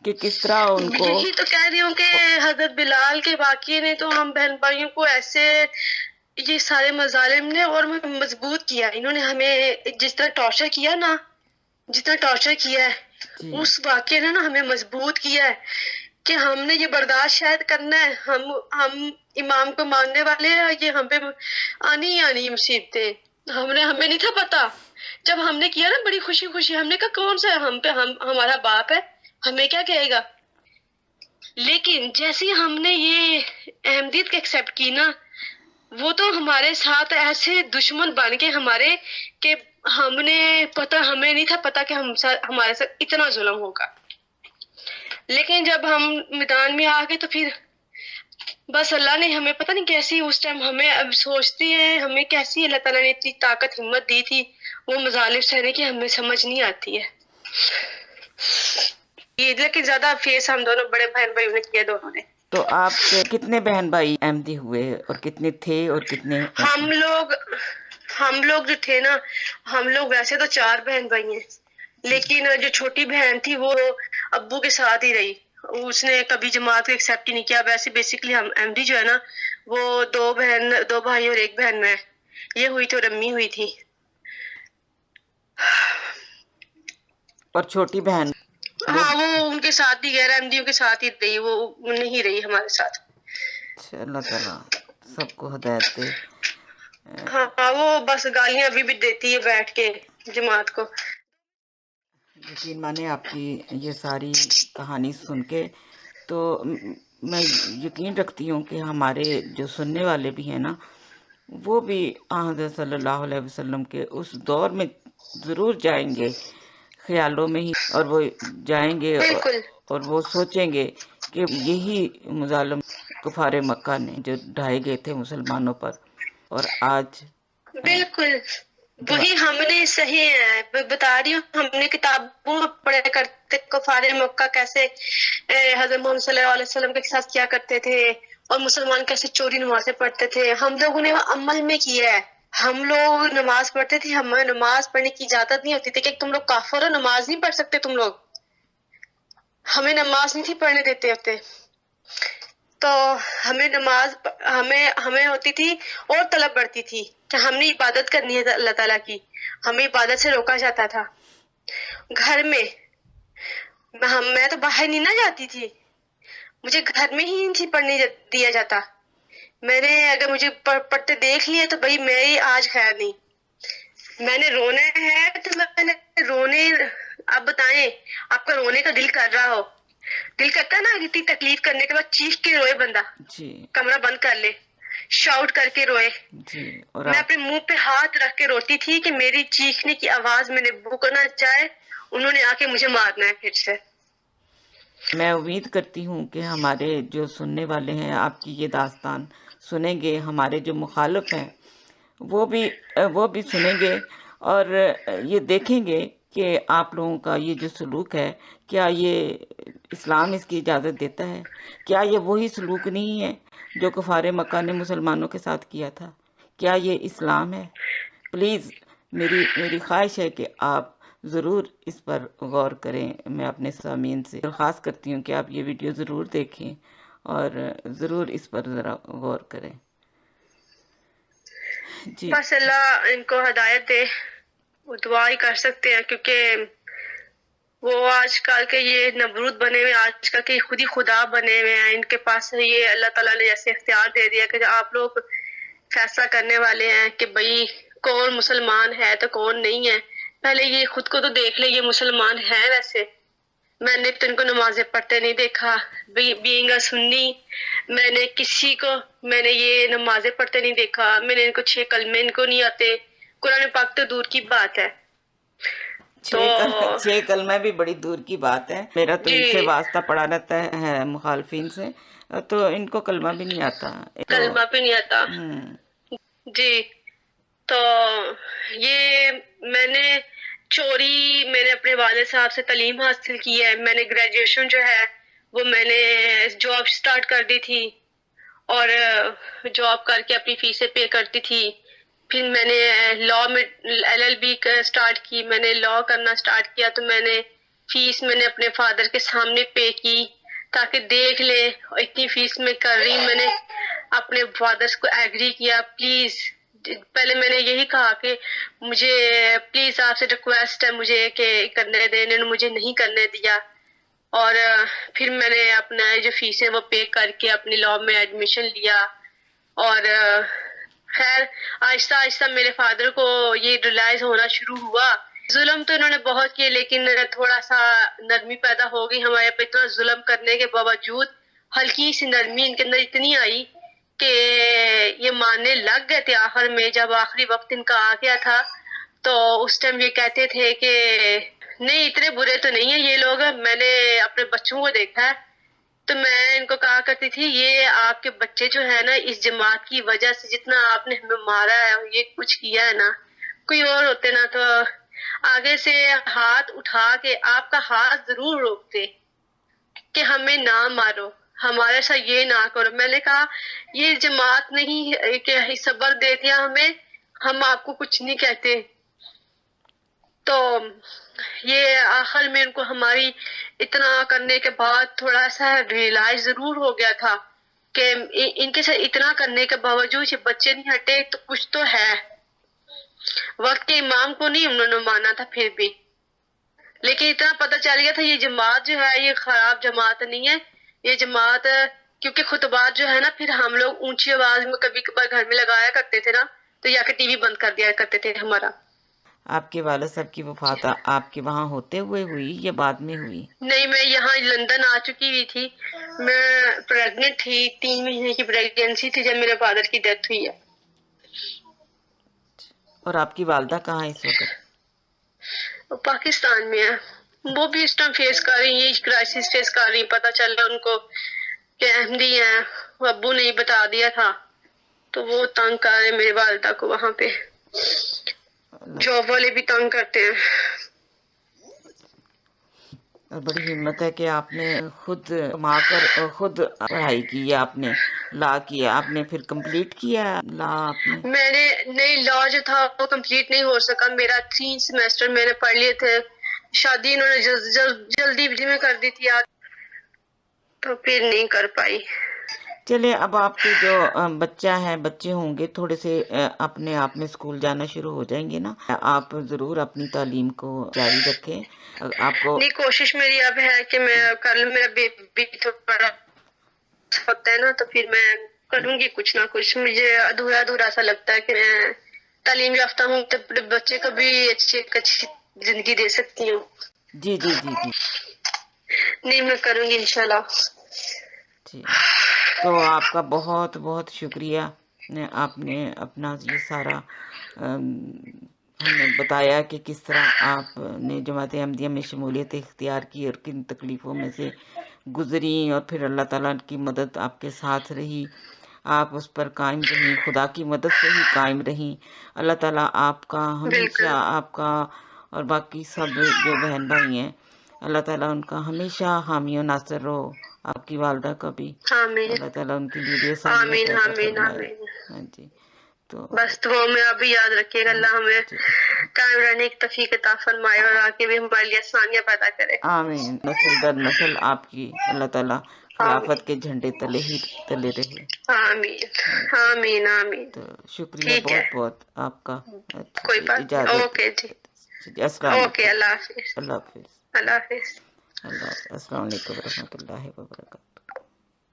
B: کہ کس طرح ان کو.
A: یہی تو کہہ رہی ہوں کہ حضرت بلال کے واقعے نے تو ہم بہن بھائیوں کو ایسے، یہ سارے مظالم نے اور مضبوط کیا. انہوں نے ہمیں جس طرح ٹارچر کیا نا، جتنا ٹارچر کیا ہے
B: جی
A: اس واقعے نے نا ہمیں مضبوط کیا ہے کہ ہم نے یہ برداشت شاید کرنا ہے. ہم امام کو ماننے والے ہیں، یہ ہم پہ آنی ہی آنی مصیبتیں. ہمیں نہیں تھا پتا. جب ہم نے کیا نا بڑی خوشی خوشی، ہم نے کہا کون سا ہم پہ، ہمارا باپ ہے، ہمیں کیا کہے گا. لیکن جیسے ہی ہم نے یہ احمدیت ایکسیپٹ کی نا، وہ تو ہمارے ساتھ ایسے دشمن بن کے ہمارے کہ ہمیں نہیں تھا پتا کہ ہمارے ساتھ اتنا ظلم ہوگا. لیکن جب ہم میدان میں آ گئے تو پھر بس اللہ نے ہمیں پتہ نہیں کیسی اس ٹائم، ہمیں اب سوچتے ہیں ہمیں کیسی اللہ تعالیٰ نے اتنی طاقت ہمت دی تھی وہ مظالم سہنے کی، ہمیں سمجھ نہیں آتی ہے. لیکن زیادہ فیس ہم دونوں بڑے بہن بھائیوں نے کیا، دونوں نے.
B: تو آپ کے کتنے بہن بھائی احمدی ہوئے اور کتنے تھے اور کتنے؟
A: ہم لوگ جو تھے نا، ہم لوگ ویسے تو 4 بہن بھائی ہیں، لیکن جو چھوٹی بہن تھی وہ ابو کے ساتھ ہی رہی. اس نے کبھی جماعت کو ایکسیپٹ ہی نہیں کیا. ویسے بیسیکلی ہم احمدی جو ہے نا وہ 2 بھائی اور 1 بہن میں یہ ہوئی تھی اور امی ہوئی تھی.
B: اور چھوٹی بہن وہ؟
A: ہاں وہ ان کے ساتھ ہی غیر احمدیوں کے ساتھ ہی رہی، وہ نہیں رہی ہمارے ساتھ.
B: اچھا، اللہ تعالیٰ سب کو ہدایت دے.
A: ہاں وہ بس گالیاں ابھی بھی دیتی ہے بیٹھ کے جماعت کو.
B: یقین مانے آپ کی یہ ساری کہانی سن کے تو میں یقین رکھتی ہوں کہ ہمارے جو سننے والے بھی ہیں نا وہ بھی حضرت صلی اللہ علیہ وسلم کے اس دور میں ضرور جائیں گے خیالوں میں ہی، اور وہ جائیں گے
A: بالکل
B: اور وہ سوچیں گے کہ یہی مظالم کفار مکہ نے جو ڈھائے گئے تھے مسلمانوں پر، اور آج
A: بالکل وہی ہم نے صحیح ہے بتا رہی ہوں. ہم نے کتابوں میں پڑھا کرتے کفار مکہ کیسے حضرت محمد صلی اللہ علیہ وسلم کے ساتھ کیا کرتے تھے اور مسلمان کیسے چوری نمازیں پڑھتے تھے. ہم لوگوں نے وہ عمل میں کیا ہے. ہم لوگ نماز پڑھتے تھے، ہمیں نماز پڑھنے کی اجازت نہیں ہوتی تھی کہ تم لوگ کافر ہو، نماز نہیں پڑھ سکتے تم لوگ، ہمیں نماز نہیں تھی پڑھنے دیتے ہوتے. تو ہمیں نماز ہمیں ہوتی تھی اور طلب بڑھتی تھی کہ ہم نے عبادت کرنی ہے اللہ تعالیٰ کی، ہمیں عبادت سے روکا جاتا تھا. گھر میں میں تو باہر نہیں نہ جاتی تھی، مجھے گھر میں ہی نہیں تھی پڑھنے دیا جاتا. میں نے اگر مجھے پڑھتے دیکھ لیے تو بھائی میری آج خیر نہیں. میں نے رونا ہے تو میں نے رونے، آپ بتائیں آپ کا رونے کا دل کر رہا ہو، دل کرتا ہے نا اتنی تکلیف کرنے کے بعد چیخ کے روئے بندہ،
B: جی
A: کمرہ بند کر لے، شاؤٹ کر کے روئے.
B: جی. اور
A: میں
B: آپ
A: اپنے منہ پہ ہاتھ رکھ کے روتی تھی کہ میری چیخنے کی آواز میرے ابو کو نہ جائے، انہوں نے آ کے مجھے مارنا ہے پھر سے.
B: میں امید کرتی ہوں کہ ہمارے جو سننے والے ہیں آپ کی یہ داستان سنیں گے، ہمارے جو مخالف ہیں وہ بھی سنیں گے اور یہ دیکھیں گے کہ آپ لوگوں کا یہ جو سلوک ہے، کیا یہ اسلام اس کی اجازت دیتا ہے؟ کیا یہ وہی سلوک نہیں ہے جو کفار مکہ نے مسلمانوں کے ساتھ کیا تھا؟ کیا یہ اسلام ہے؟ پلیز میری خواہش ہے کہ آپ ضرور اس پر غور کریں. میں اپنے سامعین سے درخواست کرتی ہوں کہ آپ یہ ویڈیو ضرور دیکھیں اور ضرور اس پر ذرا غور کریں. جی.
A: بس اللہ ان کو ہدایت دے، وہ دعا ہی کر سکتے ہیں، کیونکہ وہ آج کل کے یہ نمرود بنے ہوئے، آج کل کے خود ہی خدا بنے ہوئے ہیں. ان کے پاس یہ اللہ تعالیٰ نے جیسے اختیار دے دیا کہ آپ لوگ فیصلہ کرنے والے ہیں کہ بھئی کون مسلمان ہے تو کون نہیں ہے. پہلے یہ خود کو تو دیکھ لے، یہ مسلمان ہے ویسے. میں نے تو ان کو نمازیں پڑھتے نہیں دیکھا، بینگ اے سنی میں نے کسی کو میں نے یہ نمازیں پڑھتے نہیں دیکھا. میں نے ان کو 6 کلمے ان کو نہیں آتے، قرآن پاک تو دور کی بات ہے. تو
B: 6 کلمہ بھی بڑی دور کی بات ہے. میرا تو ان سے
A: جی
B: واسطہ پڑا رہتا ہے مخالفین سے، تو ان کو کلمہ بھی نہیں آتا.
A: کلمہ بھی نہیں آتا. جی. تو یہ میں نے چوری میں نے اپنے والد صاحب سے تعلیم حاصل کی ہے. میں نے گریجویشن جو ہے وہ میں نے جاب سٹارٹ کر دی تھی اور جاب کر کے اپنی فیسیں پے کرتی تھی. پھر میں نے لاء میں LLB سٹارٹ کی. میں نے لاء کرنا سٹارٹ کیا تو میں نے فیس میں نے اپنے فادر کے سامنے پے کی تاکہ دیکھ لے اتنی فیس میں کر رہی. میں نے اپنے فادر کو ایگری کیا، پلیز پہلے میں نے یہی کہا کہ مجھے پلیز آپ سے ریکویسٹ ہے مجھے کہ کرنے دیں. انہوں نے مجھے نہیں کرنے دیا اور پھر میں نے اپنا جو فیس ہے وہ پے کر کے اپنی لاء میں ایڈمیشن لیا. اور خیر آہستہ آہستہ میرے فادر کو یہ ریلائز ہونا شروع ہوا. ظلم تو انہوں نے بہت کیے لیکن تھوڑا سا نرمی پیدا ہو گئی ہمارے پہ. اتنا ظلم کرنے کے باوجود ہلکی سی نرمی ان کے اندر اتنی آئی کہ یہ ماننے لگ گئے تھے. آخر میں جب آخری وقت ان کا آ گیا تھا تو اس ٹائم یہ کہتے تھے کہ نہیں اتنے برے تو نہیں ہیں یہ لوگ، میں نے اپنے بچوں کو دیکھا ہے. تو میں ان کو کہا کرتی تھی یہ آپ کے بچے جو ہے نا اس جماعت کی وجہ سے جتنا آپ نے ہمیں مارا ہے یہ کچھ کیا ہے نا، کوئی اور ہوتے نا تو آگے سے ہاتھ اٹھا کے آپ کا ہاتھ ضرور روکتے کہ ہمیں نہ مارو، ہمارے ساتھ یہ نہ کرو. میں نے کہا یہ جماعت نہیں کہ صبر دے دیا ہمیں، ہم آپ کو کچھ نہیں کہتے. تو یہ آخر میں ان کو ہماری اتنا کرنے کے بعد تھوڑا سا ریئلائز ضرور ہو گیا تھا کہ ان کے ساتھ اتنا کرنے کے باوجود یہ بچے نہیں ہٹے تو کچھ تو ہے. وقت کے امام کو نہیں انہوں نے مانا تھا پھر بھی، لیکن اتنا پتہ چل گیا تھا یہ جماعت جو ہے یہ خراب جماعت نہیں ہے. یہ جماعت کیونکہ خطبات جو ہے نا پھر ہم لوگ اونچی آواز میں کبھی کبھار گھر میں لگایا کرتے تھے نا تو یا کہ TV بند کر دیا کرتے تھے ہمارا.
B: آپ کے والد صاحب کی وفات آپ کے وہاں ہوتے ہوئے ہوئی یا بعد میں ہوئی؟
A: نہیں میں یہاں لندن آ چکی ہوئی تھی، میں پریگننٹ تھی، 3 مہینے کی پریگنینسی تھی جب میرے فادر کی ڈیتھ ہوئی ہے.
B: اور آپ کی والدہ کہاں اس وقت؟
A: وہ پاکستان میں ہے، وہ بھی اس ٹائم فیس کر رہی ہیں کرائسس فیس کر رہی ہیں. پتہ چل رہا ان کو کہ احمدی ہیں، وہ ابو نے بتا دیا تھا تو وہ تنگ کر رہے میری والدہ کو وہاں پہ. جاب والے بھی تنگ کرتے ہیں.
B: بڑی ہمت ہے کہ آپ نے خود کما کر خود پڑھائی کی ہے آپ نے لا کیا آپ نے، پھر کمپلیٹ کیا لا آپ نے؟
A: میں نے نہیں، لا جو تھا وہ کمپلیٹ نہیں ہو سکا میرا، 3 سیمیسٹر میں نے پڑھ لیے تھے، شادی انہوں نے جلدی میں کر دی تھی تو پھر نہیں کر پائی۔
B: چلے اب آپ کے جو بچہ ہے، بچے ہوں گے تھوڑے سے اپنے آپ میں اسکول جانا شروع ہو جائیں گے نا، آپ ضرور اپنی تعلیم کو جاری رکھیں۔ آپ کو
A: نہیں، کوشش میری اب ہے کہ میں کر لوں، میرا بیبی تھوڑا ہوتا ہے نا تو پھر میں کروں گی کچھ نہ کچھ، مجھے ادھورا سا لگتا ہے کہ میں تعلیم یافتہ ہوں تو اپنے بچے کو بھی اچھی زندگی دے سکتی ہوں۔
B: جی جی جی جی
A: نہیں، میں کروں گی انشاءاللہ۔
B: جی، تو آپ کا بہت بہت شکریہ، آپ نے اپنا یہ سارا ہمیں بتایا کہ کس طرح آپ نے جماعت احمدیہ میں شمولیت اختیار کی اور کن تکلیفوں میں سے گزری، اور پھر اللہ تعالیٰ کی مدد آپ کے ساتھ رہی، آپ اس پر قائم رہیں، خدا کی مدد سے ہی قائم رہیں۔ اللہ تعالیٰ آپ کا ہمیشہ،
A: بالکل،
B: آپ کا اور باقی سب جو بہن بھائی ہیں، اللہ تعالیٰ ان کا ہمیشہ حامی و ناصر رہو، آپ کی والدہ کا بھی
A: آمین
B: اللہ تعالیٰ ان کے لیے بھی آسانیاں
A: آمین
B: پیدا
A: آمین
B: فرمائے۔
A: آمین۔
B: ہاں جی، تو
A: بس دعاؤں میں آپ بھی یاد رکھیے گا، اللہ ہمیں
B: جی
A: قائم رہنے کی توفیق عطا فرمائے اور آگے بھی ہمارے لیے آسانیاں پیدا کرے۔
B: آمین، نسل در نسل آپ کی اللہ تعالیٰ
A: آمین
B: خلافت کے جھنڈے تلے ہی تلے رہے۔
A: آمین
B: ہاں جی،
A: آمین آمین۔
B: تو شکریہ
A: ٹھیک ہے،
B: بہت بہت آپ کا۔ اچھا
A: کوئی
B: جی،
A: بات نہیں،
B: اجازت
A: اوکے جی،
B: جی، السلام
A: اوکے،
B: علیکم،
A: اللہ حافظ،
B: اللہ حافظ،
A: اللہ حافظ۔
B: اللہ حافظ، السلام علیکم ورحمۃ اللہ وبرکاتہ۔